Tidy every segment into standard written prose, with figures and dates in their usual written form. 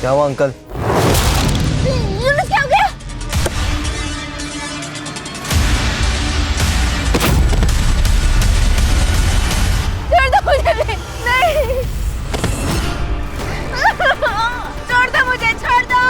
क्या हुआ अंकल? यूनुस क्या हो गया? छोड़ दो मुझे, नहीं छोड़ दो मुझे, छोड़ दो।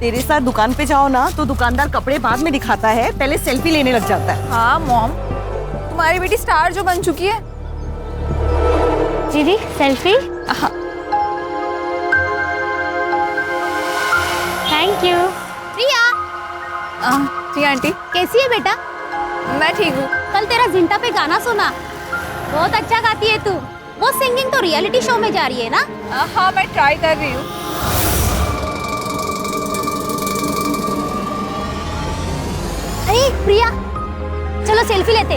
तेरे साथ दुकान पे जाओ ना तो दुकानदार कपड़े बाद में दिखाता है, पहले सेल्फी लेने लग जाता है। हाँ मॉम, तुम्हारी बेटी स्टार जो बन चुकी है। दीदी सेल्फी। Thank you. प्रिया। जी आंटी। कैसी है बेटा? मैं ठीक हूँ। कल तेरा जिंटा पे गाना सुना, बहुत अच्छा गाती है तू। वो सिंगिंग तो रियलिटी शो में जा रही है ना? हाँ मैं ट्राई कर रही हूँ। अरे प्रिया, चलो सेल्फी लेते।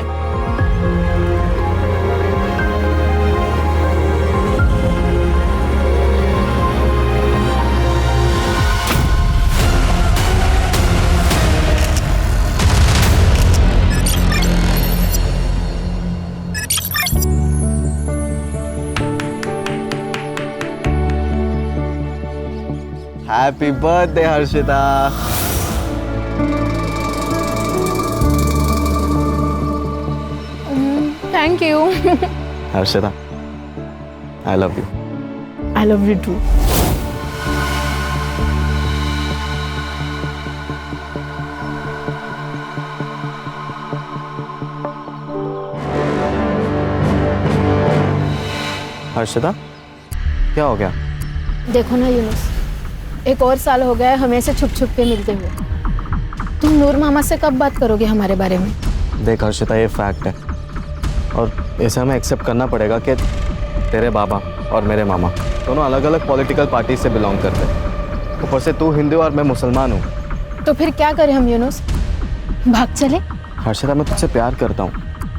Happy birthday Harshita. Thank you. Harshita, I love you. I love you too. Harshita, क्या हो गया? देखो ना यूनुस, एक और साल हो गया है हमें से छुप छुप के मिलते हुए। तुम नूर मामा से कब बात करोगे हमारे बारे में? देख हर्षिता, ये फैक्ट है और इसे हमें एक्सेप्ट करना पड़ेगा कि तेरे बाबा और मेरे मामा दोनों अलग अलग पॉलिटिकल पार्टी से बिलोंग करते हैं। ऊपर से तू हिंदू और मैं मुसलमान हूँ। तो फिर क्या करें हम यूनुस? भाग चले? हर्षिता, मैं तुझसे प्यार करता हूँ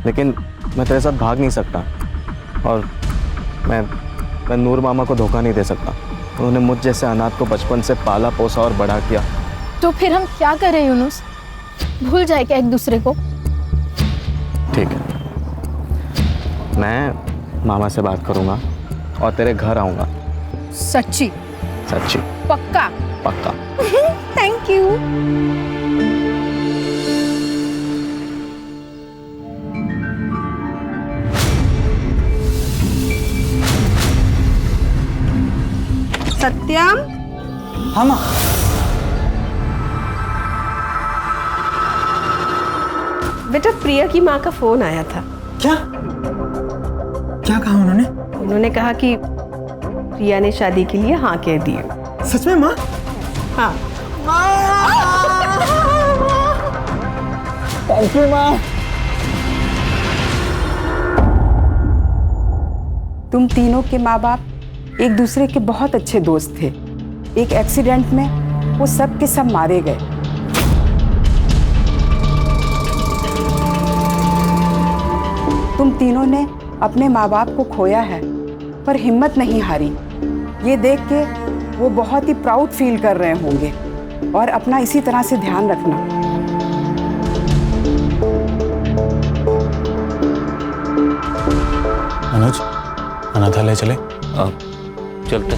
लेकिन मैं तेरे साथ भाग नहीं सकता और मैं नूर मामा को धोखा नहीं दे सकता। उन्होंने मुझ जैसे अनाथ को बचपन से पाला पोसा और बड़ा किया। तो फिर हम क्या करें यूनुस? भूल जाए क्या एक दूसरे को? ठीक है, मैं मामा से बात करूंगा और तेरे घर आऊंगा। सच्ची? सच्ची? पक्का? पक्का। Thank you. सत्यम, हाँ माँ। बेटा प्रिया की माँ का फोन आया था। क्या क्या कहा उन्होंने? उन्होंने कहा कि प्रिया ने शादी के लिए हाँ कह दी है। सच में माँ? हाँ। थैंक यू माँ। तुम तीनों के माँ बाप एक दूसरे के बहुत अच्छे दोस्त थे। एक एक्सीडेंट में वो सब के सब मारे गए। तुम तीनों ने अपने माँ बाप को खोया है पर हिम्मत नहीं हारी। ये देख के वो बहुत ही प्राउड फील कर रहे होंगे और अपना इसी तरह से ध्यान रखना। अनुज, अनाथालय चले? चलते।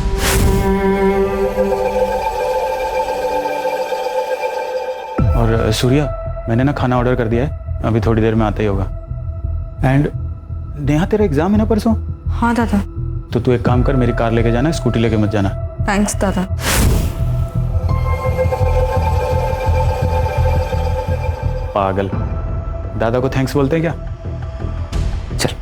और सूर्या, मैंने ना खाना ऑर्डर कर दिया है, अभी थोड़ी देर में आता ही होगा। एंड नेहा, तेरा एग्जाम है ना परसों? हाँ दादा। तो तू एक काम कर, मेरी कार लेके जाना, स्कूटी लेके मत जाना। थैंक्स दादा। पागल, दादा को थैंक्स बोलते हैं क्या? चल।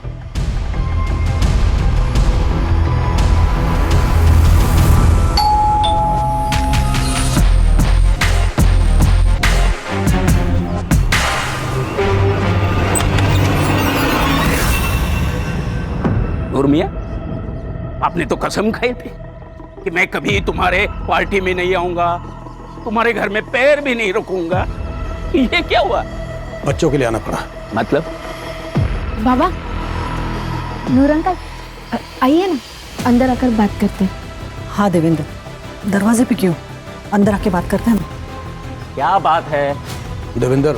नूर मियां, आपने तो कसम खाई थी कि मैं कभी तुम्हारे पार्टी में नहीं आऊंगा, तुम्हारे घर में पैर भी नहीं रखूंगा। ये क्या हुआ? बच्चों के लिए आना पड़ा। मतलब? बाबा, नूर अंकल, आइए ना, अंदर आकर बात करते हैं। हाँ देवेंद्र, दरवाजे पे क्यों? अंदर आके बात करते हैं हम। क्या बात है? देवेंद्र,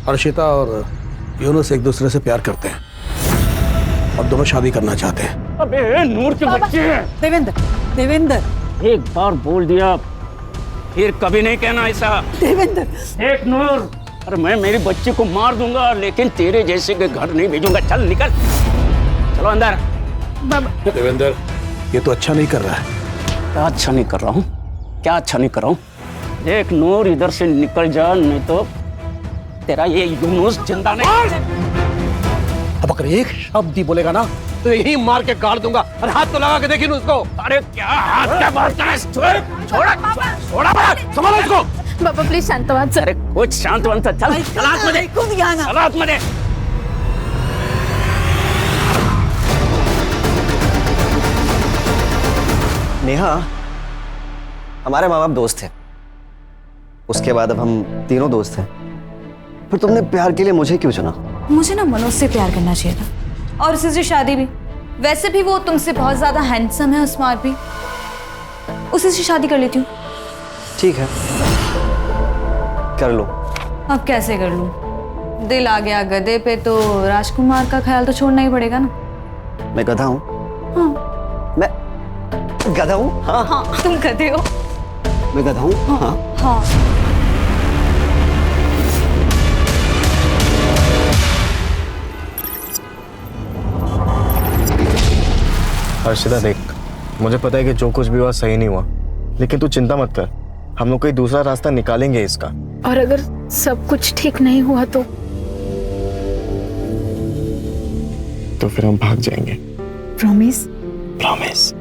हर्षिता और यूनुस एक दूसरे से प्यार करते हैं और दोनों शादी करना चाहते हैं। अबे नूर के बच्चे हैं। देवेंद्र, देवेंद्र, एक बार बोल दिया फिर कभी नहीं कहना ऐसा। देवेंद्र, एक नूर, अरे मैं मेरी बच्ची को मार दूंगा लेकिन तेरे जैसे के घर नहीं भेजूंगा। चल निकल, चलो अंदर। बाबा, देवेंद्र, ये तो अच्छा नहीं कर रहा है। क्या अच्छा नहीं कर रहा हूँ? क्या अच्छा नहीं कर रहा हूँ? देख नूर, इधर से निकल जा, नहीं तो तेरा ये यूनुस जिंदा नहीं। अब अगर एक शब्द ही बोलेगा ना तो यही मार के गाड़ दूंगा। और हाथ तो लगा के देखिए उसको। अरे क्या हाथ क्या मारता है? छोड़ा बड़ा, संभालो इसको। बाबा प्लीज शांतवाद सर। अरे कुछ शांत बन सा। चल चलात में दे, चलात में दे। नेहा, हमारे माँ बाप दोस्त थे, उसके बाद अब हम तीनों दोस्त हैं। फिर तुमने प्यार के लिए मुझे क्यों चुना? मुझे ना मनोज से प्यार करना चाहिए था, और उसी से शादी भी। वैसे भी वो तुमसे बहुत ज्यादा हैंडसम है और स्मार्ट भी, उसी से शादी कर लेती हूँ। ठीक है, कर लो। अब कैसे कर लूँ? दिल आ गया गधे पे तो राजकुमार का ख्याल तो छोड़ना ही पड़ेगा ना। मैं गधा हूँ? हाँ। मैं गधा हूँ? हाँ। हाँ, तुम गधे हो। मैं गधा हूँ? हाँ। हाँ। हर्षिता देख, मुझे पता है कि जो कुछ भी हुआ सही नहीं हुआ, लेकिन तू चिंता मत कर, हम लोग कोई दूसरा रास्ता निकालेंगे इसका। और अगर सब कुछ ठीक नहीं हुआ तो फिर हम भाग जाएंगे। प्रॉमिस? प्रॉमिस।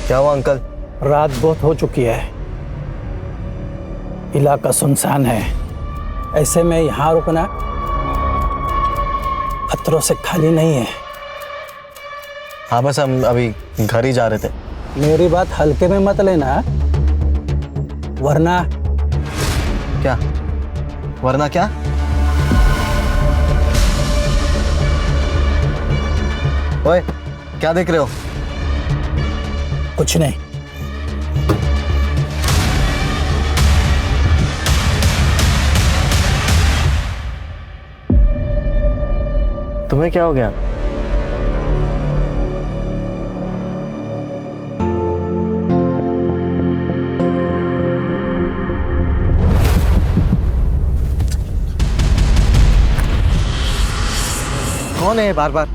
क्या हुआ अंकल? रात बहुत हो चुकी है, इलाका सुनसान है, ऐसे में यहाँ रुकना खतरों से खाली नहीं है। हाँ, बस हम अभी घर ही जा रहे थे। मेरी बात हल्के में मत लेना, वरना क्या? वरना क्या? ओए, क्या देख रहे हो? कुछ नहीं। तुम्हें क्या हो गया? कौन है बार बार?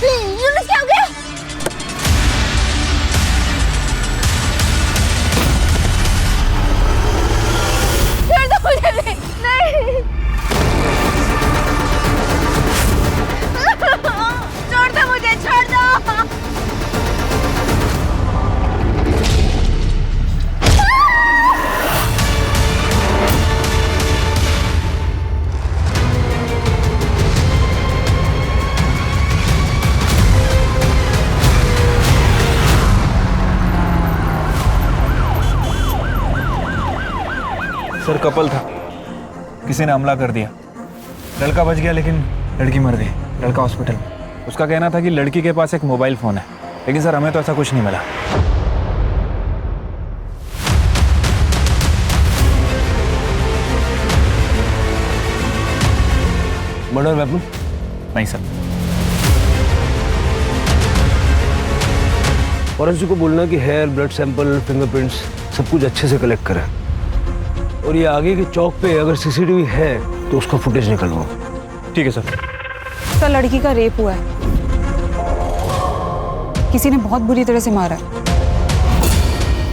यूनुस क्या हो गया? छोड़ दो मुझे। नहीं, छोड़ दो मुझे, छोड़ दो। सर कपल था, किसी ने हमला कर दिया। लड़का बच गया लेकिन लड़की मर गई। लड़का हॉस्पिटल में। उसका कहना था कि लड़की के पास एक मोबाइल फ़ोन है, लेकिन सर हमें तो ऐसा कुछ नहीं मिला। Murder weapon? नहीं सर। फॉरेंसिक को बोलना कि हेयर, ब्लड सैंपल, फिंगरप्रिंट्स सब कुछ अच्छे से कलेक्ट करें, और ये आगे के चौक पे अगर सीसीटीवी है तो उसका फुटेज निकलवाओ। ठीक है सर। सर, लड़की का रेप हुआ है, किसी ने बहुत बुरी तरह से मारा है।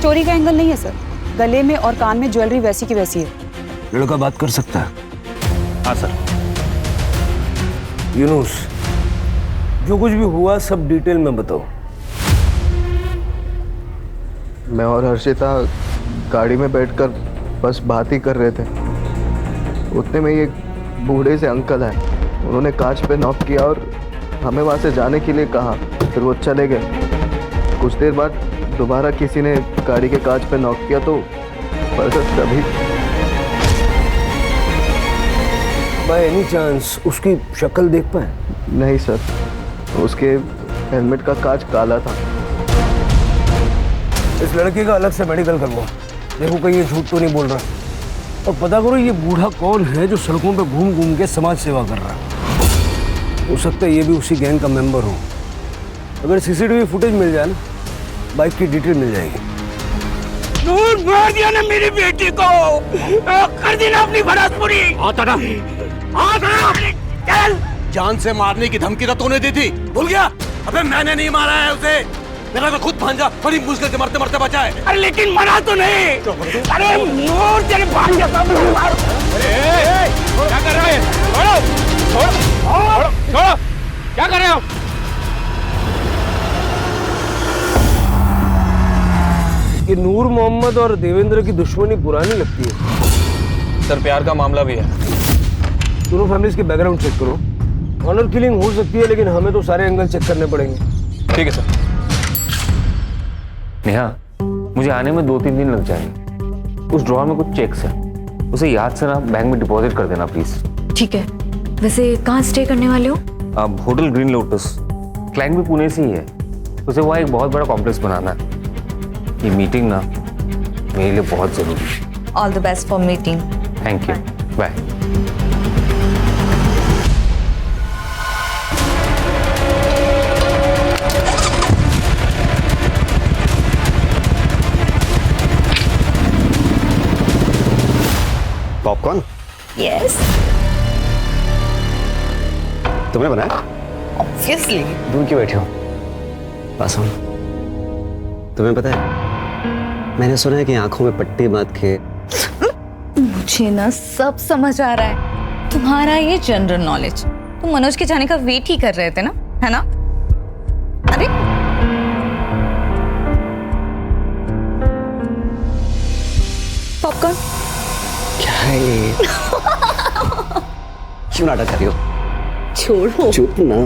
चोरी का एंगल नहीं है सर, गले में और कान में ज्वेलरी वैसी की वैसी है। लड़का बात कर सकता है? हाँ सर। यूनुस, जो कुछ भी हुआ सब डिटेल में बताओ। मैं और हर्षिता गाड़ी में बैठकर बस बात ही कर रहे थे उतने में ये बूढ़े से अंकल है, उन्होंने कांच पे नॉक किया और हमें वहाँ से जाने के लिए कहा, फिर वो चले गए। कुछ देर बाद दोबारा किसी ने गाड़ी के कांच पे नॉक किया तो बस तभी। बाय एनी चांस उसकी शक्ल देख पाए? नहीं सर, उसके हेलमेट का कांच काला था। इस लड़के का अलग से मेडिकल करवाओ, देखो कहीं ये झूठ तो नहीं बोल रहा, और पता करो ये बूढ़ा कौन है जो सड़कों पे घूम घूम के समाज सेवा कर रहा है। हो सकता है ये भी उसी गैंग का मेंबर हो। अगर सीसीटीवी फुटेज मिल जाए ना, बाइक की डिटेल मिल जाएगी। नूर मार दिया ना मेरी बेटी को, कर दी ना अपनी भड़ास पूरी। चल। जान से मारने की धमकी तो तूने दी थी, भूल गया? अबे मैंने नहीं मारा है उसे, मेरा तो खुद भांजा बड़ी मुश्किल से मरते मरते बचा है। अरे लेकिन मरा तो नहीं। अरे नूर तेरे भांजा का मार। क्या कर रहे हैं? छोड़ो, क्या कर रहे हो? कि नूर मोहम्मद और देवेंद्र की दुश्मनी पुरानी लगती है। सर प्यार का मामला भी है। दोनों फैमिलीज के बैकग्राउंड चेक करो। ऑनर किलिंग हो सकती है, लेकिन हमें तो सारे एंगल चेक करने पड़ेंगे। ठीक है सर। नेहा, मुझे आने में 2-3 दिन लग जाएंगे। उस ड्रॉअर में कुछ चेक्स है, उसे याद से ना बैंक में डिपॉजिट कर देना प्लीज। ठीक है। वैसे कहाँ स्टे करने वाले हो? अब होटल ग्रीन लोटस, क्लाइंट भी पुणे से ही है, उसे वहाँ एक बहुत बड़ा कॉम्प्लेक्स बनाना है। ये मीटिंग ना मेरे लिए बहुत जरूरी है। All the best for meeting. Thank you, bye. Popcorn? Yes. तुमने बनाया? ऑब्वियसली। दूर क्यों बैठे हो? पास आओ। तुम्हें पता है, मैंने सुना है कि आंखों में पट्टी बांध के। मुझे ना सब समझ आ रहा है। तुम्हारा ये जनरल नॉलेज, तुम मनोज के जाने का वेट ही कर रहे थे ना, है ना? अरे पॉपकॉर्न क्या है ये? क्यों नाटक कर रही हो? छोड़ो। चुप ना।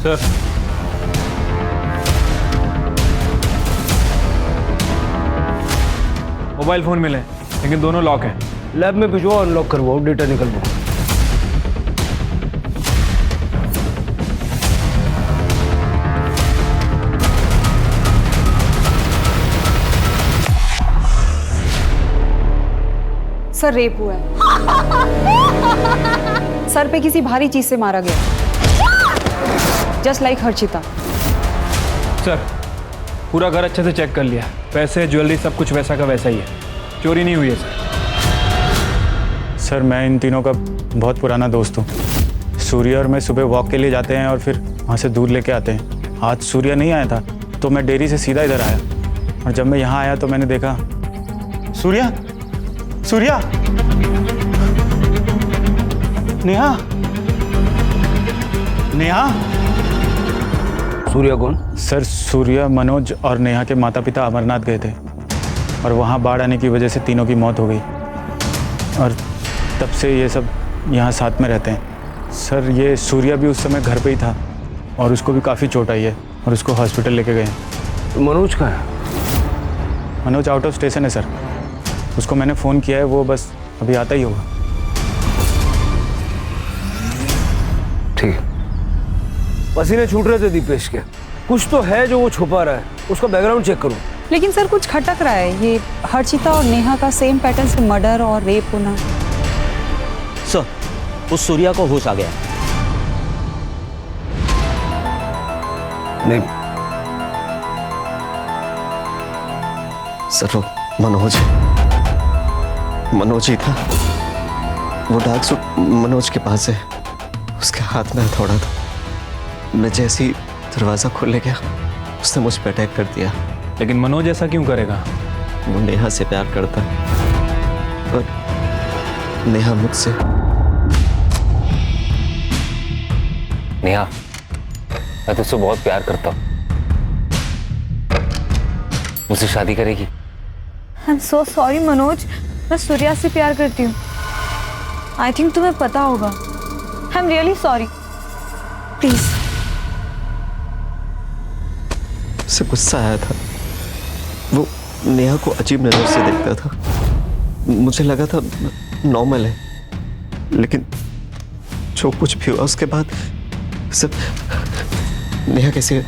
सर, मोबाइल फोन मिले, लेकिन दोनों लॉक हैं। लैब में भिजवाओ, अनलॉक करवाओ, डेटा निकलवाओ। सर रेप हुआ है। सर पे किसी भारी चीज से मारा गया, जस्ट लाइक हर्षिता। सर, पूरा घर अच्छे से चेक कर लिया, पैसे ज्वेलरी सब कुछ वैसा का वैसा ही है, चोरी नहीं हुई है सर। सर, मैं इन तीनों का बहुत पुराना दोस्त हूँ। सूर्य और मैं सुबह वॉक के लिए जाते हैं और फिर वहाँ से दूध लेके आते हैं। आज सूर्य नहीं आया था, तो मैं डेयरी से सीधा इधर आया, और जब मैं यहाँ आया तो मैंने देखा सूर्या, सूर्या, नेहा, नेहा। सूर्या कौन? सर सूर्या, मनोज और नेहा के माता पिता अमरनाथ गए थे और वहाँ बाढ़ आने की वजह से तीनों की मौत हो गई, और तब से ये सब यहाँ साथ में रहते हैं। सर ये सूर्या भी उस समय घर पे ही था और उसको भी काफ़ी चोट आई है और उसको हॉस्पिटल लेके गए। तो मनोज कहाँ है? मनोज आउट ऑफ स्टेशन है सर, उसको मैंने फ़ोन किया है, वो बस अभी आता ही होगा। ठीक। पसीने छूट रहे थे दीपेश के, कुछ तो है जो वो छुपा रहा है, उसका बैकग्राउंड चेक करो। लेकिन सर कुछ खटक रहा है, ये हर्षिता और नेहा का सेम पैटर्न से मर्डर और रेप होना। सर उस सूर्या को होश आ गया। नहीं सर वो मनोज ही था, वो डार्क सूट मनोज के पास है, उसके हाथ में हथौड़ा था। मैं जैसे ही दरवाजा खोलने गया उसने मुझ पर अटैक कर दिया। लेकिन मनोज ऐसा क्यों करेगा? वो नेहा से प्यार करता और नेहा मुझसे। नेहा, मैं तुझसे बहुत प्यार करता हूँ, मुझसे शादी करेगी? I am so sorry Manoj, मैं सूर्या से प्यार करती हूँ। आई थिंक तुम्हें पता होगा। I am really sorry, please. उसे गुस्सा आया था, वो नेहा को अजीब नजर से देखता था। मुझे लगा था नॉर्मल है, लेकिन जो कुछ भी हुआ उसके बाद सब। नेहा कैसी है?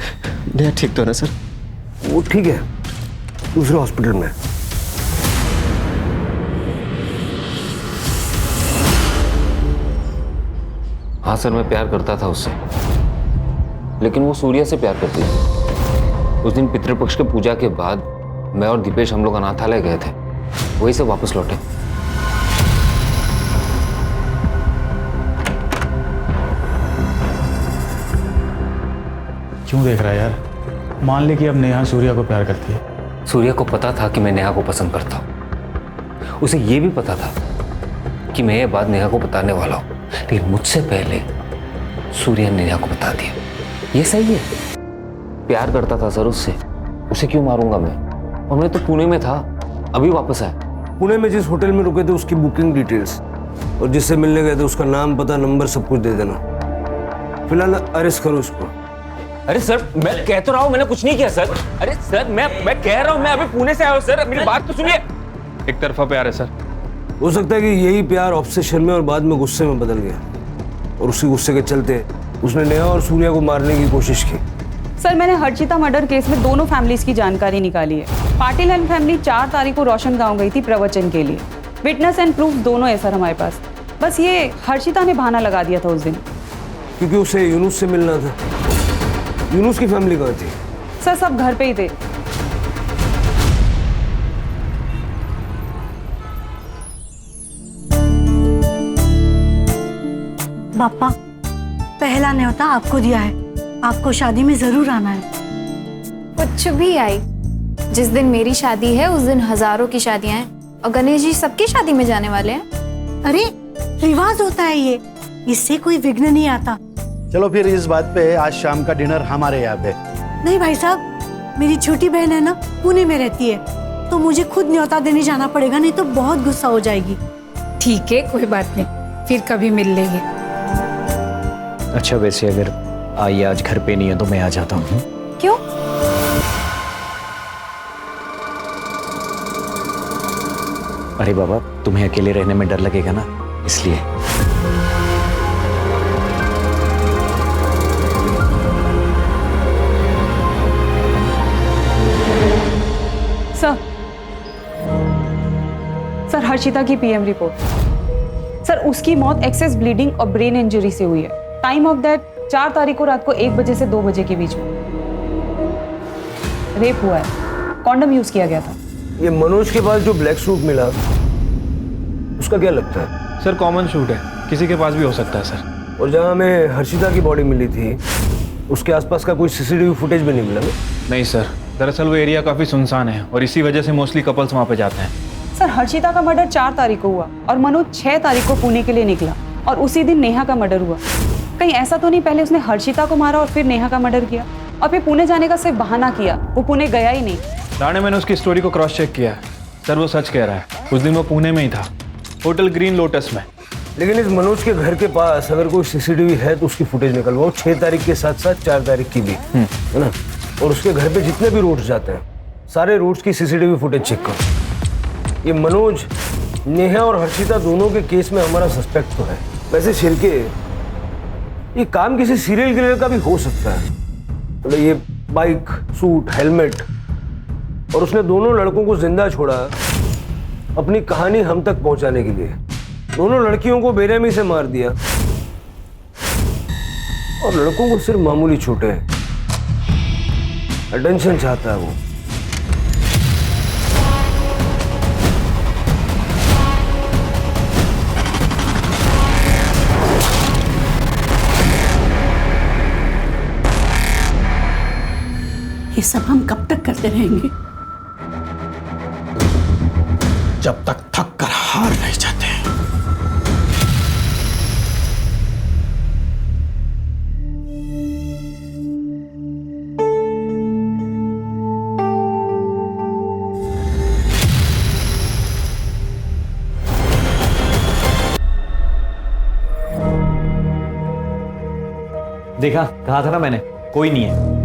नेहा ठीक तो है ना सर? वो ठीक है, दूसरे हॉस्पिटल में। हाँ सर, मैं प्यार करता था उससे, लेकिन वो सूर्या से प्यार करती थी। उस दिन पितृपक्ष के पूजा के बाद मैं और दीपेश हम लोग अनाथालय गए थे, वहीं से वापस लौटे। क्यों देख रहा है यार? मान ले कि अब नेहा सूर्या को प्यार करती है। सूर्या को पता था कि मैं नेहा को पसंद करता हूँ, उसे ये भी पता था कि मैं ये बात नेहा को बताने वाला हूँ, लेकिन मुझसे पहले सूर्या ने नेहा को बता दिया। ये सही है? प्यार करता था सर उससे, उसे क्यों मारूंगा मैं? और मैं तो पुणे में था, अभी वापस आया। पुणे में जिस होटल में रुके थे उसकी बुकिंग डिटेल्स और जिससे मिलने गए थे उसका नाम, पता, नंबर सब कुछ दे देना। फिलहाल अरेस्ट करो उसको। अरे सर, मैं कह तो रहा हूँ मैंने कुछ नहीं किया सर। अरे सर, मैं कह रहा हूँ मैं अभी पुणे से आया हूँ सर, मेरी बात तो सुनिए। एक तरफा प्यार है सर। हो सकता है कि यही प्यार ऑब्सेशन में और बाद में गुस्से में बदल गया, और उसी गुस्से के चलते उसने नेहा और सूर्या को मारने की कोशिश की। सर मैंने हर्षिता मर्डर केस में दोनों फैमिलीज की जानकारी निकाली है। पाटिल एंड फैमिली 4 तारीख को रोशन गांव गई थी प्रवचन के लिए। विटनेस एंड प्रूफ दोनों है सर हमारे पास। बस ये हर्षिता ने बहाना लगा दिया था उस दिन, क्योंकि उसे यूनुस से मिलना था। यूनुस की फैमिली कहाँ थी? सर सब घर पे ही थे। पापा, पहला न्योता आपको दिया है, आपको शादी में जरूर आना है। कुछ भी आई, जिस दिन मेरी शादी है उस दिन हजारों की शादियां हैं, और गणेश जी सबकी शादी में जाने वाले हैं। अरे रिवाज होता है ये, इससे कोई विघ्न नहीं आता। चलो फिर इस बात पे आज शाम का डिनर हमारे यहाँ पे। नहीं भाई साहब, मेरी छोटी बहन है ना, पुणे में रहती है, तो मुझे खुद न्योता देने जाना पड़ेगा, नहीं तो बहुत गुस्सा हो जाएगी। ठीक है, कोई बात नहीं, फिर कभी मिल लेंगे। अच्छा वैसे अगर आई आज घर पे नहीं है तो मैं आ जाता हूँ। क्यों? अरे बाबा, तुम्हें अकेले रहने में डर लगेगा ना, इसलिए। सर हर्षिता की पीएम रिपोर्ट। सर उसकी मौत एक्सेस ब्लीडिंग और ब्रेन इंजरी से हुई है। टाइम ऑफ दैट 4 तारीख को रात को 1 बजे से 2 बजे के बीच में। रेप हुआ है, कॉन्डम यूज किया गया था। ये मनोज के पास जो ब्लैक सूट मिला, उसका क्या लगता है? सर कॉमन सूट है, किसी के पास भी हो सकता है सर। और जहाँ हमें हर्षिता की बॉडी मिली थी उसके आसपास का कोई सीसीटीवी फुटेज भी नहीं मिला ना? नहीं सर, दरअसल वो एरिया काफ़ी सुनसान है और इसी वजह से मोस्टली कपल्स वहाँ पे जाते हैं। सर हर्षिता का मर्डर 4 तारीख को हुआ और मनोज 6 तारीख को पुणे के लिए निकला और उसी दिन नेहा का मर्डर हुआ। कहीं ऐसा तो नहीं पहले उसने हर्षिता को मारा और फिर नेहा का मर्डर किया और फिर पुणे जाने का सिर्फ बहाना किया, वो पुणे गया ही नहीं। राणे, मैंने उसकी स्टोरी को क्रॉस चेक किया है सर, वो सच कह रहा है। उस दिन वो पुणे में ही था, होटल ग्रीन लोटस में। लेकिन इस मनोज के घर के पास अगर कोई सीसीटीवी है तो उसकी फुटेज निकलवाओ, 6 तारीख के साथ साथ 4 तारीख की भी, है ना? और उसके घर पे जितने भी रूट्स जाते हैं सारे रूट्स की सीसीटीवी फुटेज चेक करो। ये मनोज, नेहा और हर्षिता दोनों के केस में हमारा सस्पेक्ट तो है। वैसे शिर्के, ये काम किसी सीरियल किलर का भी हो सकता है। मतलब ये बाइक, सूट, हेलमेट, और उसने दोनों लड़कों को जिंदा छोड़ा अपनी कहानी हम तक पहुंचाने के लिए। दोनों लड़कियों को बेरहमी से मार दिया और लड़कों को सिर्फ मामूली चोटें हैं। अटेंशन चाहता है वो। ये सब हम कब तक करते रहेंगे? जब तक थक कर हार नहीं जाते। देखा, कहा था ना मैंने, कोई नहीं है।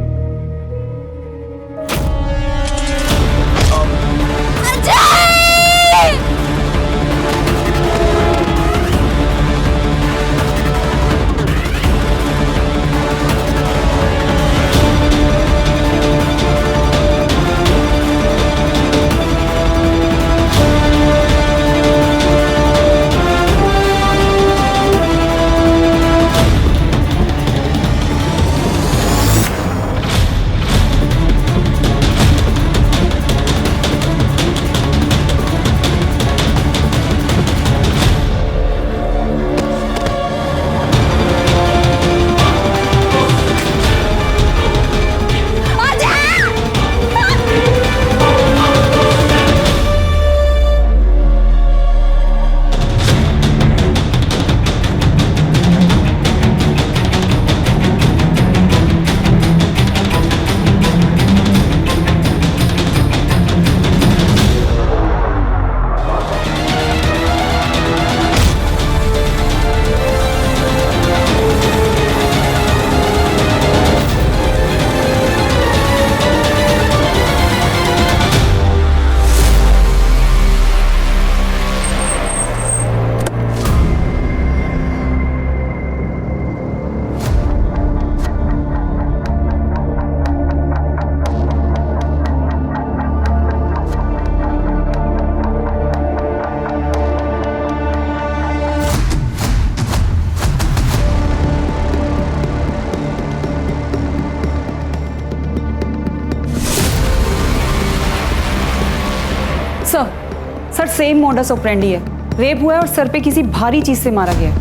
सर सेम मॉडस ऑपरेंडी है। रेप हुआ है और सर पे किसी भारी चीज से मारा गया है।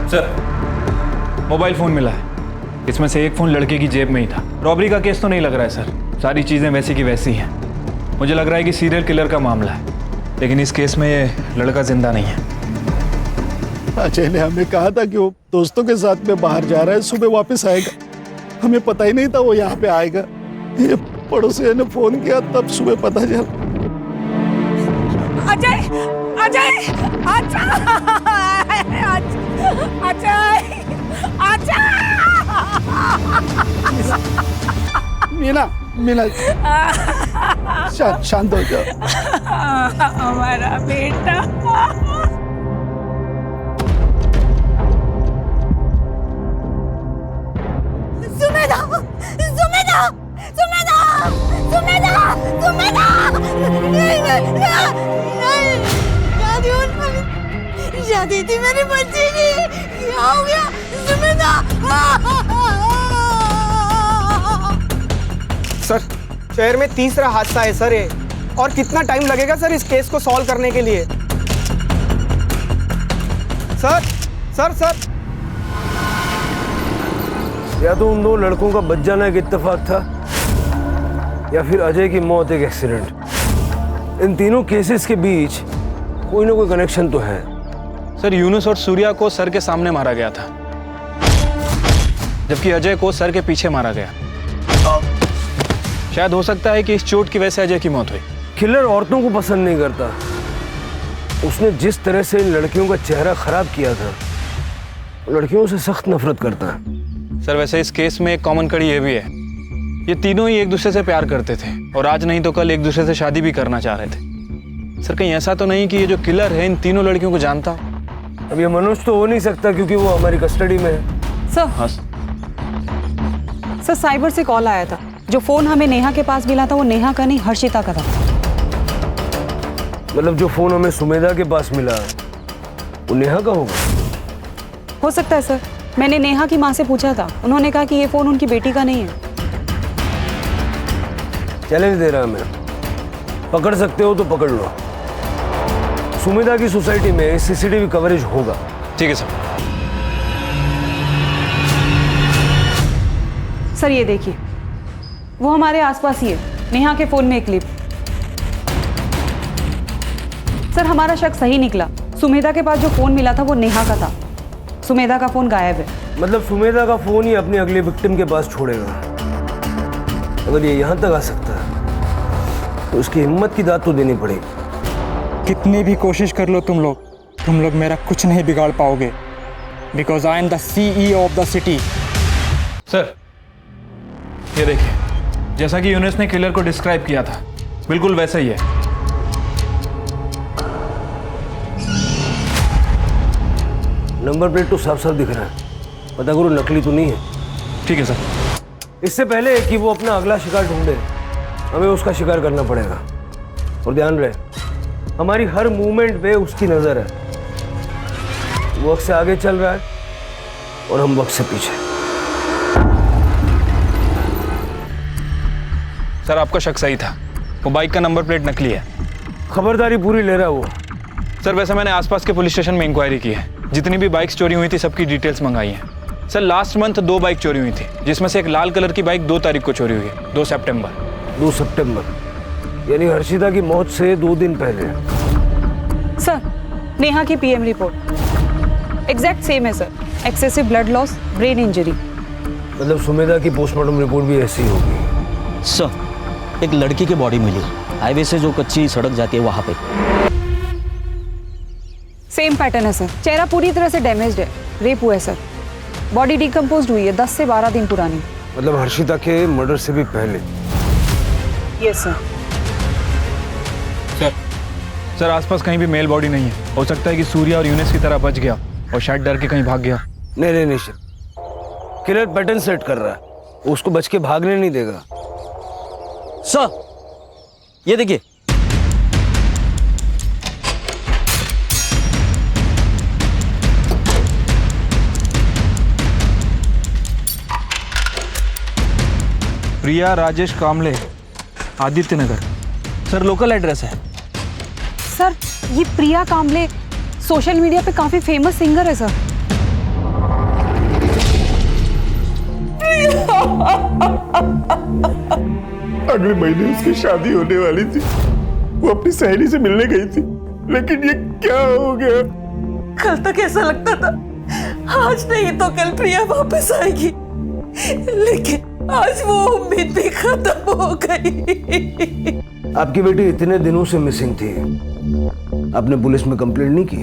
सर मोबाइल फोन मिला है, इसमें से एक फोन लड़के की जेब में ही था। रॉबरी का केस तो नहीं लग रहा है सर, सारी चीजें वैसी की वैसी हैं। मुझे लग रहा है कि सीरियल किलर का मामला है, लेकिन इस केस में ये लड़का जिंदा नहीं है। अजय ने हमें कहा था कि वो दोस्तों के साथ में बाहर जा रहा है, सुबह वापस आएगा। हमें पता ही नहीं था वो यहाँ पे आएगा। ये पड़ोसी ने फोन किया, तब सुबह पता चला। अजय, अजय, अजय, अजय, मीना, मीना, शांत हो जाओ। हमारा बेटा। सुमेधा, सुमेधा, सुमेधा, सुमेधा, सुमेधा, शादी थी मेरी बच्ची की, क्या हो गया सुमेधा? सर शहर में तीसरा हादसा है सर ये, और कितना टाइम लगेगा सर इस केस को सॉल्व करने के लिए? सर सर सर या तो उन दो लड़कों का बच जाना एक इत्तेफाक था, या फिर अजय की मौत एक एक्सीडेंट। इन तीनों केसेस के बीच कोई ना कोई कनेक्शन तो है। सर, यूनुस और सूर्या को सर के सामने मारा गया था, जबकि अजय को सर के पीछे मारा गया। शायद हो सकता है कि इस चोट की वजह से अजय की मौत हुई। किलर औरतों को पसंद नहीं करता। उसने जिस तरह से इन लड़कियों का चेहरा खराब किया था, लड़कियों से सख्त नफरत करता है। सर, वैसे इस केस में एक कॉमन कड़ी ये भी है, ये तीनों ही एक दूसरे से प्यार करते थे और आज नहीं तो कल एक दूसरे से शादी भी करना चाह रहे थे। सर, कहीं ऐसा तो नहीं कि ये जो किलर है इन तीनों लड़कियों को जानता? अब ये मनोज तो हो नहीं सकता क्योंकि वो हमारी कस्टडी में है। सर, साइबर से कॉल आया था। जो फोन हमें नेहा के पास मिला था वो नेहा का नहीं हर्षिता का था। मतलब जो फोन हमें सुमेधा के पास मिला वो नेहा का होगा? हो सकता है सर। मैंने नेहा की माँ से पूछा था, उन्होंने कहा कि ये फोन उनकी बेटी का नहीं है। चैलेंज दे रहा मैं, पकड़ सकते हो तो पकड़ लो। सुमेधा की सोसाइटी में सीसीटीवी कवरेज होगा। ठीक है सर। सर, ये देखिए, वो हमारे आसपास ही है। नेहा के फोन में एक क्लिप। सर, हमारा शक सही निकला। सुमेधा के पास जो फोन मिला था वो नेहा का था। सुमेधा का फोन गायब है। मतलब सुमेधा का फोन ही अपनी अगली विक्टिम के पास छोड़ेगा। अगर ये यहाँ तक आ सकता है तो उसकी हिम्मत की दाद तो देनी पड़ेगी। कितनी भी कोशिश कर लो तुम लोग मेरा कुछ नहीं बिगाड़ पाओगे, because I am the CEO of the city. Sir, ये देखिए, जैसा कि यूनुस ने किलर को डिस्क्राइब किया था, बिल्कुल वैसा ही है। नंबर प्लेट तो साफ साफ दिख रहा है, पता करो नकली तो नहीं है। ठीक है सर। इससे पहले कि वो अपना अगला शिकार ढूंढे, हमें उसका शिकार करना पड़ेगा। और ध्यान रहे, हमारी हर मूवमेंट पे उसकी नजर है। वो वक्त से आगे चल रहा है और हम वक्त से पीछे। सर, आपका शक सही था, वो बाइक का नंबर प्लेट नकली है। खबरदारी पूरी ले रहा है वो। सर, वैसे मैंने आसपास के पुलिस स्टेशन में इंक्वायरी की है। जितनी भी बाइक्स चोरी हुई थी सबकी डिटेल्स मंगाई हैं। सर, लास्ट मंथ 2 बाइक चोरी हुई थी, जिसमें से एक लाल कलर की बाइक 2 तारीख को चोरी हुई है, 2 सितंबर। 2 सितंबर यानी हर्षिता की मौत से 2 दिन पहले। सर, नेहा की PM रिपोर्ट एग्जैक्ट सेम है sir. Excessive blood loss, brain injury. मतलब सुमेधा की पोस्टमार्टम रिपोर्ट भी ऐसी होगी। सर, एक लड़की की बॉडी मिली हाईवे से जो कच्ची सड़क जाती है वहां पे। सेम पैटर्न है सर। चेहरा पूरी तरह से डैमेज्ड है, रेप हुआ है सर। बॉडी डिकम्पोज्ड हुई है, 10 से 12 दिन पुरानी। मतलब हर्षिता के मर्डर से भी पहले? Yes sir. सर, आसपास कहीं भी मेल बॉडी नहीं है। हो सकता है कि सूर्या और यूनुस की तरह बच गया और शायद डर के कहीं भाग गया। नहीं, किलर पैटर्न सेट कर रहा है, वो उसको बच के भागने नहीं देगा। सर, ये देखिए, प्रिया राजेश कामले, आदित्य नगर। सर, लोकल एड्रेस है। सर, ये प्रिया कामले सोशल मीडिया पे काफी फेमस सिंगर है सर। अगले महीने उसकी शादी होने वाली थी। वो अपनी सहेली से मिलने गई थी, लेकिन ये क्या हो गया? कल तक ऐसा लगता था आज नहीं तो कल प्रिया वापस आएगी, लेकिन आज वो उम्मीद भी खत्म हो गई। आपकी बेटी इतने दिनों से मिसिंग थी, आपने पुलिस में कंप्लेंट नहीं की?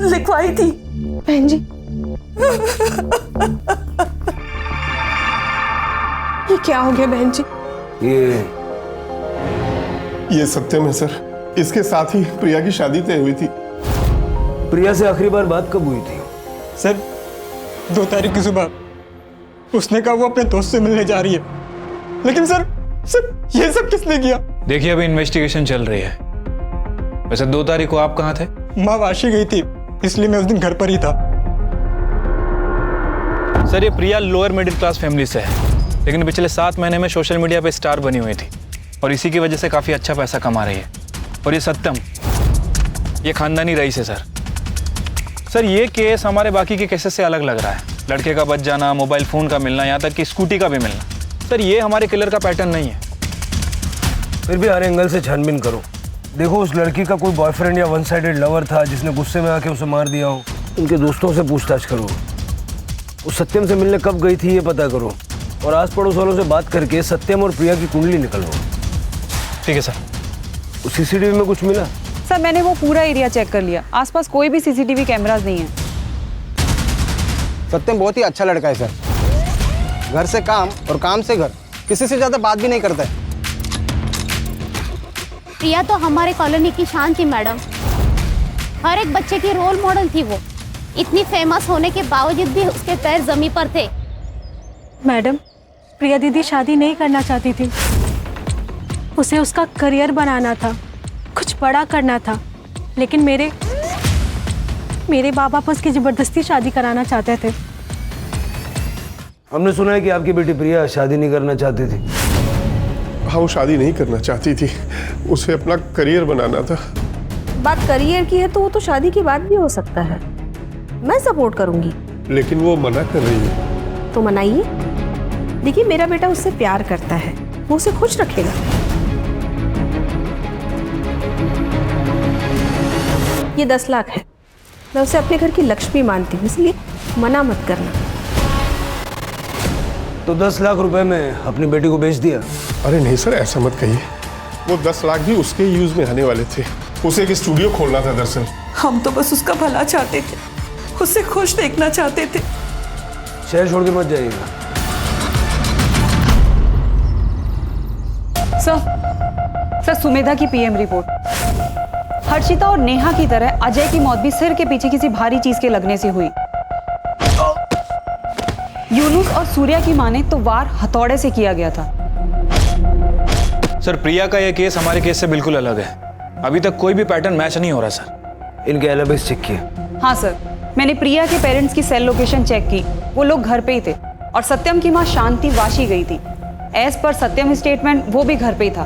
लिखवाई थी बहन जी। ये क्या हो गया बहन जी? ये सत्यम है सर। इसके साथ ही प्रिया की शादी तय हुई थी। प्रिया से आखिरी बार बात कब हुई थी? सर, 2 तारीख की सुबह। उसने कहा वो अपने दोस्त से मिलने जा रही है, लेकिन सर ये सब किसने किया? देखिए, अभी इन्वेस्टिगेशन चल रही है। वैसे 2 तारीख को आप कहाँ थे? माँ वाशी गई थी, इसलिए मैं उस दिन घर पर ही था। सर, ये प्रिया लोअर मिडिल क्लास फैमिली से है, लेकिन पिछले 7 महीने में सोशल मीडिया पे स्टार बनी हुई थी और इसी की वजह से काफ़ी अच्छा पैसा कमा रही है। और ये सत्यम, ये खानदानी रईस है सर। सर, ये केस हमारे बाकी के केसेस से अलग लग रहा है। लड़के का बच जाना, मोबाइल फ़ोन का मिलना, यहाँ तक कि स्कूटी का भी मिलना। सर ये हमारे किलर का पैटर्न नहीं है। फिर भी हर एंगल से छानबीन करो। देखो उस लड़की का कोई बॉयफ्रेंड या वन साइडेड लवर था जिसने गुस्से में आके उसे मार दिया हो। उनके दोस्तों से पूछताछ करो। उस सत्यम से मिलने कब गई थी ये पता करो, और आस पड़ोस वालों से बात करके सत्यम और प्रिया की कुंडली निकलवाओ। ठीक है सर। उस सीसीटीवी में कुछ मिला? सर मैंने वो पूरा एरिया चेक कर लिया, आसपास कोई भी सीसीटीवी कैमरास नहीं है। सत्यम बहुत ही अच्छा लड़का है सर, घर से काम और काम से घर, किसी से ज्यादा बात भी नहीं करता है। प्रिया तो हमारे कॉलोनी की शान थी मैडम, हर एक बच्चे की रोल मॉडल थी वो। इतनी फेमस होने के बावजूद भी उसके पैर जमीन पर थे। मैडम, प्रिया दीदी शादी नहीं करना चाहती थी, उसे उसका करियर बनाना था, कुछ बड़ा करना था, लेकिन मेरे बाप बाप उसकी जबरदस्ती शादी कराना चाहते थे। हमने सुना है कि आपकी बेटी प्रिया शादी नहीं करना चाहती थी। हाँ, वो शादी नहीं करना चाहती थी, उसे अपना करियर बनाना था। बात करियर की है तो वो तो शादी की बात भी हो सकता है, मैं सपोर्ट करूंगी। लेकिन वो मना कर रही है। तो मनाइए। देखिए मेरा बेटा उससे प्यार करता है, वो उसे खुश रखेगा। ये 10 लाख है, मैं उसे अपने घर की लक्ष्मी मानती हूँ, इसलिए मना मत करना। तो 10 लाख रुपए में अपनी बेटी को बेच दिया? अरे नहीं सर, ऐसा मत कहिए। वो 10 लाख भी उसके यूज में आने वाले थे। उसे एक स्टूडियो खोलना था दरअसल। हम तो बस उसका भला चाहते थे, उसे खुश देखना चाहते थे। शहर छोड़ के मत जाइएगा। सर सुमेधा की पीएम रिपोर्ट। हर्षिता और नेहा की तरह अजय की मौत भी सिर के पीछे किसी भारी चीज के लगने से हुई। यूनुस और सूर्या की माने तो वार हथौड़े से किया गया था। सर प्रिया का यह केस हमारे केस से बिल्कुल अलग है, अभी तक कोई भी पैटर्न मैच नहीं हो रहा सर। इनके एलिबीज चेक किए? हाँ सर, मैंने प्रिया के पेरेंट्स की सेल लोकेशन चेक की, वो लोग घर पे ही थे और सत्यम की माँ शांति वाशी गई थी। एज पर सत्यम स्टेटमेंट वो भी घर पे ही था।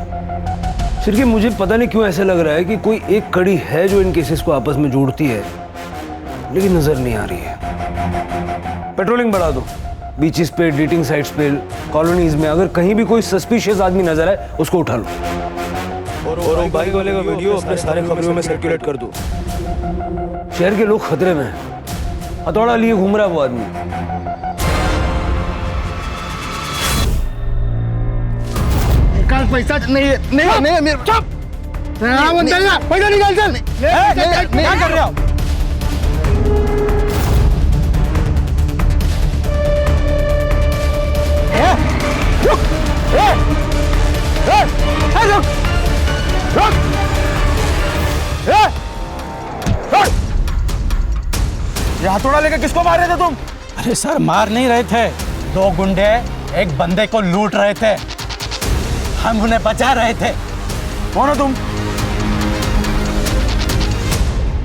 फिर कि मुझे पता नहीं क्यों ऐसा लग रहा है कि कोई एक कड़ी है जो इन केसेस को आपस में जोड़ती है, लेकिन नजर नहीं आ रही है। पेट्रोलिंग बढ़ा दो, बीचेस पे, डेटिंग साइट्स पे, कॉलोनीज में। अगर कहीं भी कोई सस्पिशियस आदमी नजर आए उसको उठा लो। और बाइक वाले का वीडियो अपने सारे खबरों में सर्कुलेट कर दो। शहर के लोग खतरे में हैं, हथौड़ा लिए घूम रहा है वो आदमी। निकाल पैसा। नहीं मेरे चुप। पैसा निकाल चल। क्या कर रहे हो? ये हथौड़ा लेकर किसको मार रहे थे तुम? अरे सर, मार नहीं रहे थे, 2 गुंडे एक बंदे को लूट रहे थे, हम उन्हें बचा रहे थे। कौन हो तुम?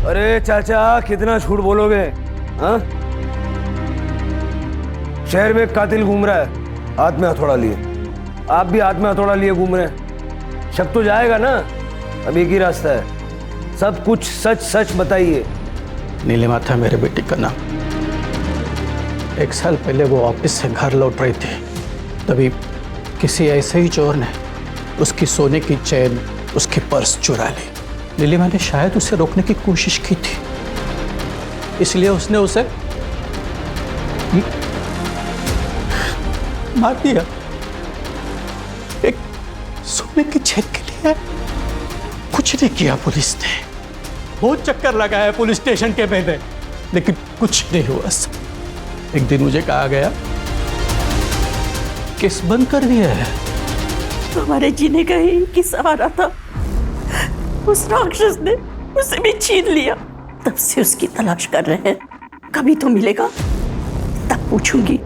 अरे चाचा, कितना झूठ बोलोगे? हाँ, शहर में एक कातिल घूम रहा है, हाथ में हथौड़ा लिए। आप भी हाथ में हथौड़ा लिए घूम रहे हैं, शक तो जाएगा ना। अब एक ही रास्ता है, सब कुछ सच सच बताइए। नीलिमा था मेरे बेटी का नाम। 1 साल पहले वो ऑफिस से घर लौट रही थी, तभी किसी ऐसे ही चोर ने उसकी सोने की चेन, उसकी पर्स चुरा ली। नीलिमा ने शायद उसे रोकने की कोशिश की थी, इसलिए उसने उसे मार दिया। एक सोने की चेन के लिए कुछ नहीं किया पुलिस ने, बहुत चक्कर लगाया पुलिस स्टेशन के मैंने, लेकिन कुछ नहीं हुआ। एक दिन मुझे कहा गया केस बंद कर दिया है। हमारे जीने का ही एक ही सहारा था, उस राक्षस ने उसे भी छीन लिया। तब से उसकी तलाश कर रहे हैं, कभी तो मिलेगा, तब पूछूंगी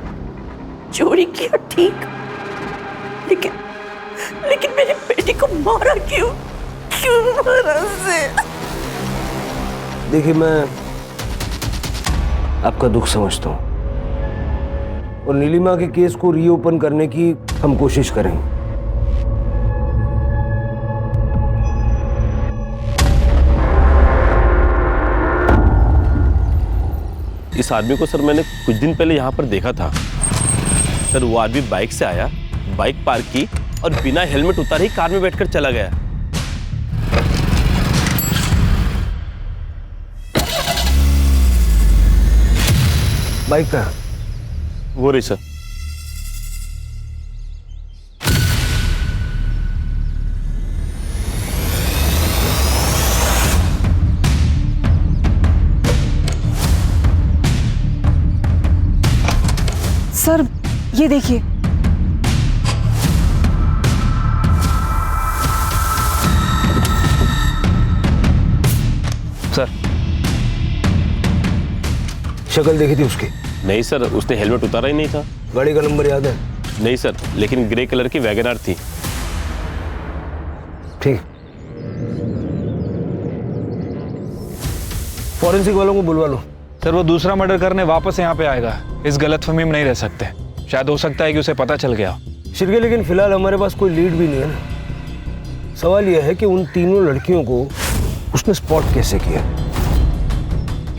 चोरी किया ठीक, लेकिन मेरी बेटी को मारा क्यों मारा उसे? देखिए, मैं आपका दुख समझता हूँ और नीलिमा के केस को रीओपन करने की हम कोशिश करेंगे। इस आदमी को सर मैंने कुछ दिन पहले यहाँ पर देखा था। सर वो आदमी बाइक से आया, बाइक पार्क की और बिना हेलमेट उतारे ही कार में बैठकर चला गया। बाइक का वो रही सर। सर ये देखिए, सर शक्ल देखी थी उसकी? नहीं सर, उसने हेलमेट उतारा ही नहीं था। गाड़ी का नंबर याद है? नहीं सर, लेकिन ग्रे कलर की वैगनआर थी। ठीक, फॉरेंसिक वालों को बुलवा लो। सर वो दूसरा मर्डर करने वापस यहाँ पे आएगा, इस गलतफहमी में नहीं रह सकते। शायद हो सकता है कि उसे पता चल गया। शिरके, लेकिन फिलहाल हमारे पास कोई लीड भी नहीं है ना। सवाल यह है कि उन तीनों लड़कियों को उसने स्पॉट कैसे किया?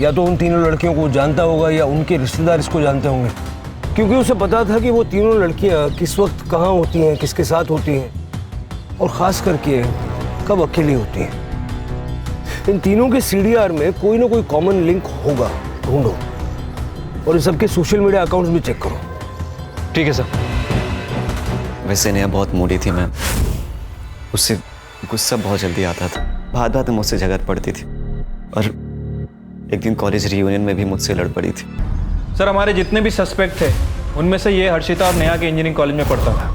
या तो उन तीनों लड़कियों को जानता होगा या उनके रिश्तेदार इसको जानते होंगे, क्योंकि उसे पता था कि वो तीनों लड़कियां किस वक्त कहाँ होती हैं, किसके साथ होती हैं और ख़ास करके कब अकेली होती हैं। इन तीनों के सीडीआर में कोई ना कोई कॉमन लिंक होगा, ढूंढो और इन सबके सोशल मीडिया अकाउंट्स भी चेक करो। ठीक है सर। वैसे नेहा बहुत मूडी थी मैम, उससे गुस्सा बहुत जल्दी आता था, बात बात में मुझसे झगड़ पड़ती थी और एक दिन कॉलेज रियूनियन में भी मुझसे लड़ पड़ी थी। सर हमारे जितने भी सस्पेक्ट थे उनमें से ये हर्षिता और नेहा के इंजीनियरिंग कॉलेज में पढ़ता था।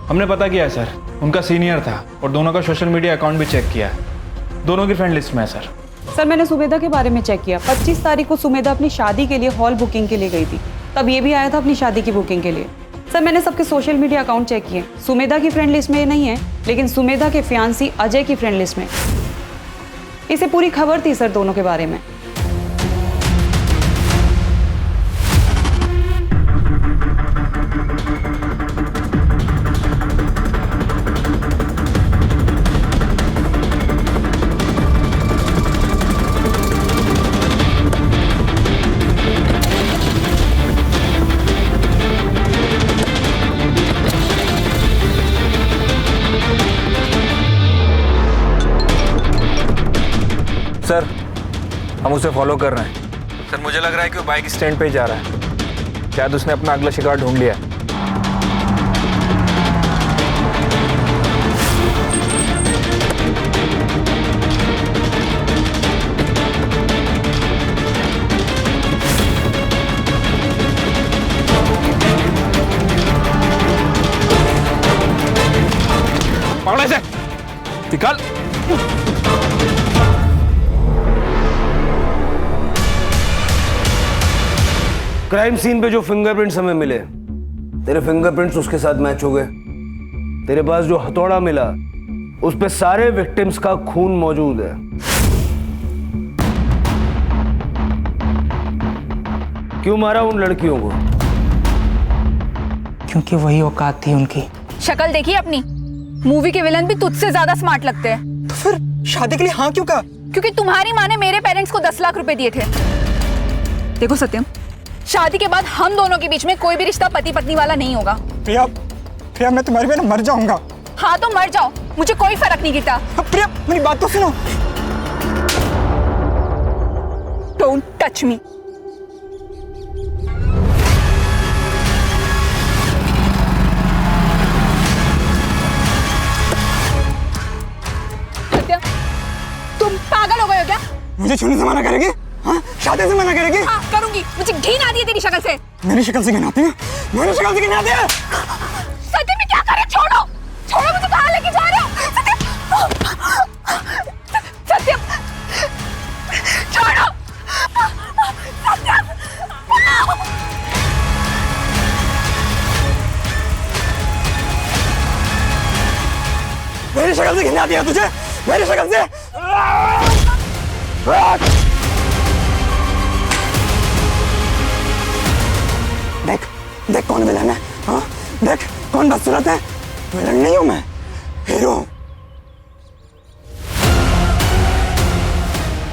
हमने पता किया है सर, उनका सीनियर था और दोनों का सोशल मीडिया अकाउंट भी चेक किया है। दोनों की फ्रेंड लिस्ट में है सर। सर मैंने सुमेधा के बारे में चेक किया। 25 तारीख को सुमेधा अपनी शादी के लिए हॉल बुकिंग के लिए गई थी, तब ये भी आया था अपनी शादी की बुकिंग के लिए। सर मैंने सबके सोशल मीडिया अकाउंट चेक किए, सुमेधा की फ्रेंड लिस्ट में ये नहीं है, लेकिन सुमेधा के फियांसी अजय की फ्रेंड लिस्ट में। इसे पूरी खबर थी सर दोनों के बारे में। सर हम उसे फॉलो कर रहे हैं। सर मुझे लग रहा है कि वो बाइक स्टैंड पे ही जा रहा है, शायद उसने अपना अगला शिकार ढूंढ लिया है। पकड़ो इसे, निकाल। क्राइम सीन पे जो फिंगरप्रिंट्स हमें मिले, तेरे फिंगरप्रिंट्स उसके साथ मैच हो गए। तेरे पास जो हथौड़ा मिला उस पे सारे विक्टिम्स का खून मौजूद है। क्यों मारा उन लड़कियों को? क्योंकि वही औकात थी उनकी। शक्ल देखी अपनी, मूवी के विलन भी तुझसे ज्यादा स्मार्ट लगते हैं। तो फिर शादी के लिए हाँ क्यों कहा? क्योंकि तुम्हारी माँ ने मेरे पेरेंट्स को 10 लाख रुपए दिए थे। देखो सत्यम, शादी के बाद हम दोनों के बीच में कोई भी रिश्ता पति पत्नी वाला नहीं होगा। प्रिया, प्रिया मैं तुम्हारी वजह मर जाऊंगा। हाँ तो मर जाओ, मुझे कोई फर्क नहीं गिरता। प्रिया मेरी बात तो सुनो। Don't touch me. सत्यम, तुम पागल हो गए हो क्या? मुझे छूने से मना करेगी? हाँ? शादी से मना करेगी? हाँ करूंगी, मुझे घिन आती है तेरी शक्ल से। मेरी शक्ल से घिनाती है? मेरी शक्ल से घिनाती है? सत्यम मैं क्या कर रहे? छोड़ो, छोड़ो, मुझे कहाँ लेके जा रहे हो? सत्यम, छोड़ो, सत्यम। मेरी शक्ल से घिनाती है तुझे? मेरी शक्ल से? देख देख कौन विलन है, हाँ? देख कौन बदसूरत है। विलन नहीं हूं मैं, हीरो।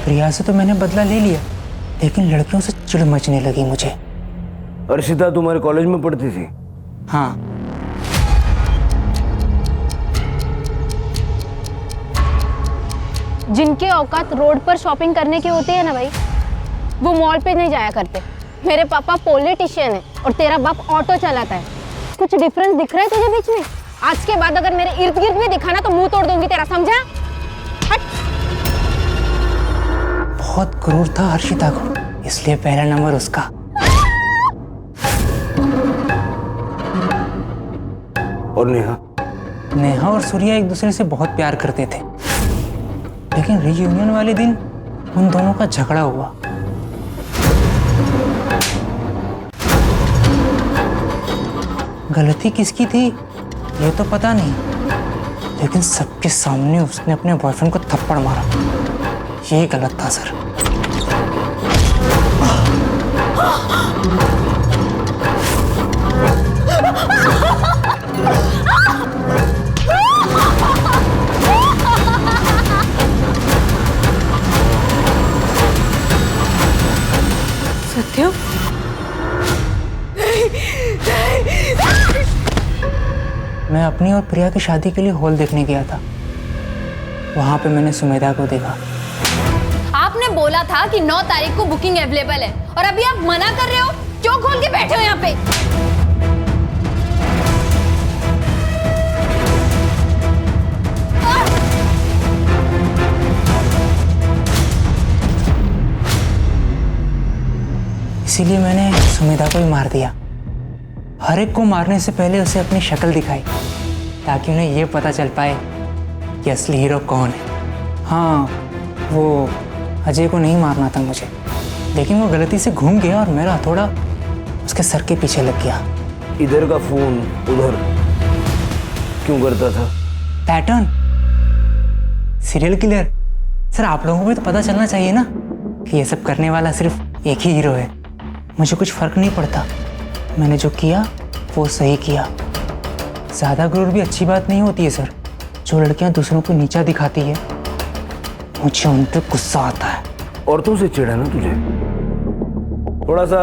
प्रिया से तो मैंने बदला ले लिया, लेकिन लड़कियों से चिढ़ मचने लगी मुझे। अर्शिता तुम्हारे कॉलेज में पढ़ती थी? हाँ। जिनके औकात रोड पर शॉपिंग करने की होती है ना भाई, वो मॉल पे नहीं जाया करते। मेरे पापा पॉलिटिशियन है और तेरा बाप ऑटो चलाता है। कुछ डिफरेंस दिख रहा है तुझे बीच में? आज के बाद अगर मेरे इर्द गिर्द भी दिखा ना तो मुंह तोड़ दूंगी तेरा, समझा? हट। बहुत क्रूर था हर्षिता को, इसलिए पहला नंबर उसका। और नेहा? नेहा और सूर्या एक दूसरे से बहुत प्यार करते थे, लेकिन रियूनियन वाले दिन उन दोनों का झगड़ा हुआ। गलती किसकी थी ये तो पता नहीं, लेकिन सबके सामने उसने अपने बॉयफ्रेंड को थप्पड़ मारा। ये गलत था सर। सत्यम, मैं अपनी और प्रिया की शादी के लिए हॉल देखने गया था। वहां पे मैंने सुमेधा को देखा। आपने बोला था कि 9 तारीख को बुकिंग अवेलेबल है और अभी आप मना कर रहे हो। क्यों खोल के बैठे हो यहाँ पे? इसीलिए मैंने सुमेधा को ही मार दिया। हर एक को मारने से पहले उसे अपनी शक्ल दिखाई, ताकि उन्हें यह पता चल पाए कि असली हीरो कौन है। हाँ, वो अजय को नहीं मारना था मुझे, लेकिन वो गलती से घूम गया और मेरा हथौड़ा उसके सर के पीछे लग गया। इधर का फोन उधर क्यों करता था? Pattern, serial killer. सर, आप लोगों को भी तो पता चलना चाहिए ना कि ये सब करने वाला सिर्फ एक ही हीरो है। मुझे कुछ फर्क नहीं पड़ता, मैंने जो किया वो सही किया। ज़्यादा गुरूर भी अच्छी बात नहीं होती है सर। जो लड़कियां दूसरों को नीचा दिखाती है, मुझे उन पर गुस्सा आता है। औरतों से चिढ़ा ना तुझे? थोड़ा सा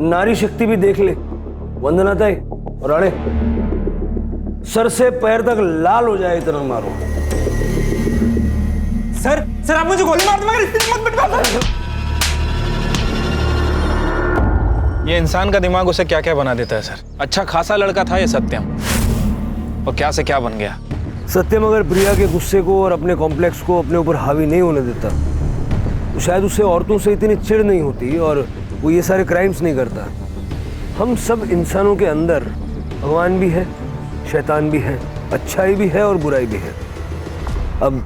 नारी शक्ति भी देख ले। वंदना ताई और अड़े, सर से पैर तक लाल हो जाए इतना मारो। सर आप मुझे गोली मार दो, मगर इतनी मत पिटवाओ। ये इंसान का दिमाग उसे क्या क्या बना देता है सर। अच्छा खासा लड़का था ये सत्यम, और क्या से क्या बन गया। सत्यम अगर प्रिया के गुस्से को और अपने कॉम्प्लेक्स को अपने ऊपर हावी नहीं होने देता तो शायद उससे औरतों से इतनी चिढ़ नहीं होती और वो ये सारे क्राइम्स नहीं करता। हम सब इंसानों के अंदर भगवान भी है, शैतान भी है, अच्छाई भी है और बुराई भी है। अब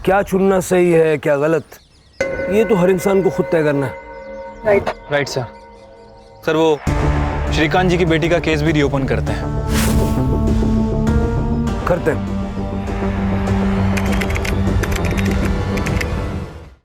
क्या चुनना सही है क्या गलत, ये तो हर इंसान को खुद तय करना है। Right sir. सर, वो श्रीकांत जी की बेटी का केस भी रीओपन करते हैं। करते हैं।